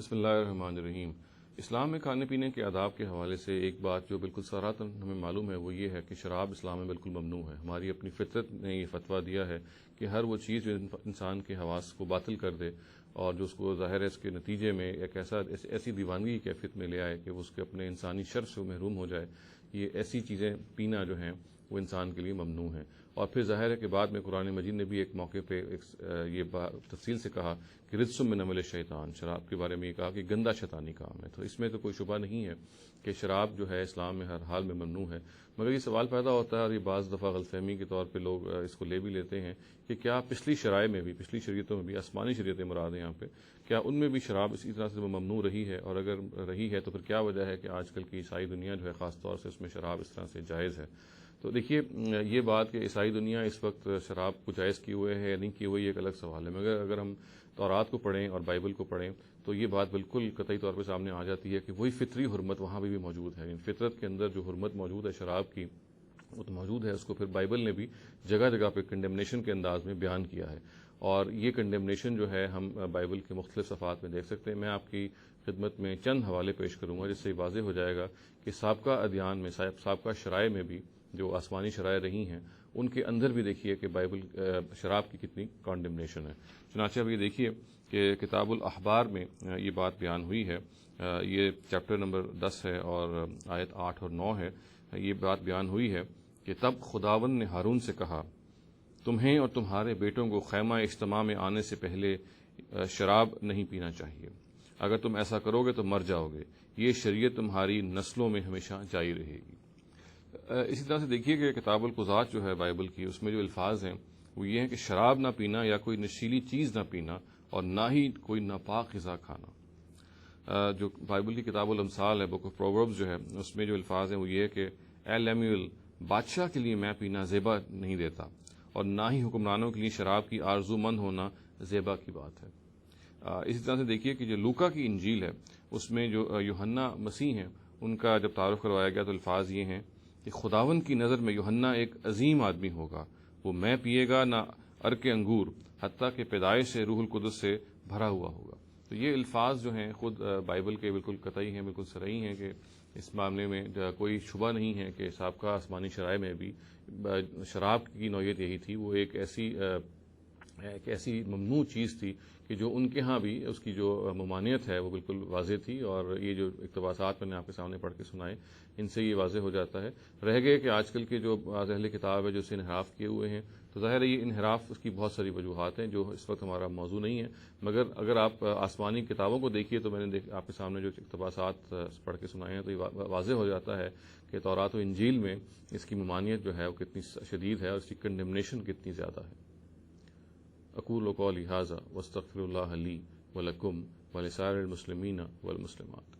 بسم اللہ الرحمن الرحیم۔ اسلام میں کھانے پینے کے آداب کے حوالے سے ایک بات جو بالکل صراحتاً ہمیں معلوم ہے وہ یہ ہے کہ شراب اسلام میں بالکل ممنوع ہے۔ ہماری اپنی فطرت نے یہ فتویٰ دیا ہے کہ ہر وہ چیز جو انسان کے حواس کو باطل کر دے اور جو اس کو ظاہر ہے اس کے نتیجے میں ایک ایسی دیوانگی کی کیفیت میں لے آئے کہ وہ اس کے اپنے انسانی شرف سے محروم ہو جائے، یہ ایسی چیزیں پینا جو ہیں وہ انسان کے لیے ممنوع ہیں۔ اور پھر ظاہر ہے کہ بعد میں قرآن مجید نے بھی ایک موقع پہ یہ تفصیل سے کہا کہ رجس من عمل شیطان، شراب کے بارے میں یہ کہا کہ گندا شیطانی کام ہے۔ تو اس میں تو کوئی شبہ نہیں ہے کہ شراب جو ہے اسلام میں ہر حال میں ممنوع ہے، مگر یہ سوال پیدا ہوتا ہے اور یہ بعض دفعہ غلط فہمی کے طور پہ لوگ اس کو لے بھی لیتے ہیں کہ کیا پچھلی شرائع میں بھی، پچھلی شریعتوں میں بھی، آسمانی شریعتیں مراد ہیں یہاں پہ، کیا ان میں بھی شراب اسی طرح سے ممنوع رہی ہے؟ اور اگر رہی ہے تو پھر کیا وجہ ہے کہ آج کل کی عیسائی دنیا جو ہے خاص طور سے اس میں شراب اس طرح سے جائز ہے؟ تو دیکھیے، یہ بات کہ عیسائی دنیا اس وقت شراب کو جائز کیے ہوئے ہے یا نہیں کیے ہوئے، یہ ایک الگ سوال ہے، مگر اگر ہم تورات کو پڑھیں اور بائبل کو پڑھیں تو یہ بات بالکل قطعی طور پہ سامنے آ جاتی ہے کہ وہی فطری حرمت وہاں بھی موجود ہے۔ فطرت کے اندر جو حرمت موجود ہے شراب کی، وہ تو موجود ہے، اس کو پھر بائبل نے بھی جگہ جگہ پہ کنڈیمنیشن کے انداز میں بیان کیا ہے، اور یہ کنڈیمنیشن جو ہے ہم بائبل کے مختلف صفحات میں دیکھ سکتے ہیں۔ میں آپ کی خدمت میں چند حوالے پیش کروں گا جس سے واضح ہو جائے گا کہ سابقہ ادیان میں، سابقہ شرائع میں بھی جو آسمانی شرائع رہی ہیں ان کے اندر بھی دیکھیے کہ بائبل شراب کی کتنی کنڈیمنیشن ہے۔ چنانچہ اب یہ دیکھیے کہ کتاب الاحبار میں یہ بات بیان ہوئی ہے، یہ چیپٹر نمبر 10 ہے اور آیت 8 اور 9 ہے۔ یہ بات بیان ہوئی ہے کہ تب خداوند نے ہارون سے کہا، تمہیں اور تمہارے بیٹوں کو خیمہ اجتماع میں آنے سے پہلے شراب نہیں پینا چاہیے، اگر تم ایسا کرو گے تو مر جاؤ گے، یہ شریعت تمہاری نسلوں میں ہمیشہ جاری رہے گی۔ اسی طرح سے دیکھیے کہ کتاب القضات جو ہے بائبل کی، اس میں جو الفاظ ہیں وہ یہ ہیں کہ شراب نہ پینا یا کوئی نشیلی چیز نہ پینا اور نہ ہی کوئی ناپاک غذا کھانا۔ جو بائبل کی کتاب الامثال ہے، بک آف پرووربس جو ہے، اس میں جو الفاظ ہیں وہ یہ ہے کہ اے لیمیول، بادشاہ کے لیے میں پینا زیبا نہیں دیتا اور نہ ہی حکمرانوں کے لیے شراب کی آرزو مند ہونا زیبا کی بات ہے۔ اسی طرح سے دیکھیے کہ جو لوکا کی انجیل ہے اس میں جو یوحنا مسیح ہیں ان کا جب تعارف کروایا گیا تو الفاظ یہ ہیں کہ خداوند کی نظر میں یوحنا ایک عظیم آدمی ہوگا، وہ میں پیے گا نہ عرق انگور، حتیٰ کہ پیدائش سے روح القدس سے بھرا ہوا ہوگا۔ تو یہ الفاظ جو ہیں خود بائبل کے بالکل قطعی ہیں، بالکل صریح ہیں کہ اس معاملے میں کوئی شبہ نہیں ہے کہ سابقہ آسمانی شرائع میں بھی شراب کی نوعیت یہی تھی، وہ ایک ایسی ممنوع چیز تھی کہ جو ان کے ہاں بھی اس کی جو ممانعت ہے وہ بالکل واضح تھی، اور یہ جو اقتباسات میں نے آپ کے سامنے پڑھ کے سنائے ان سے یہ واضح ہو جاتا ہے۔ رہ گئے کہ آج کل کے جو بعض اہل کتاب ہے جو اسے انحراف کیے ہوئے ہیں، تو ظاہر ہے یہ انحراف اس کی بہت ساری وجوہات ہیں جو اس وقت ہمارا موضوع نہیں ہے، مگر اگر آپ آسمانی کتابوں کو دیکھیے تو میں نے آپ کے سامنے جو اقتباسات پڑھ کے سنائے ہیں تو یہ واضح ہو جاتا ہے کہ تورات و انجیل میں اس کی ممانعت جو ہے وہ کتنی شدید ہے اور اس کی کنڈیمنیشن کتنی زیادہ ہے۔ اقول قولی ھذا واستغفر اللہ لی ولکم ولسائر المسلمین والمسلمات۔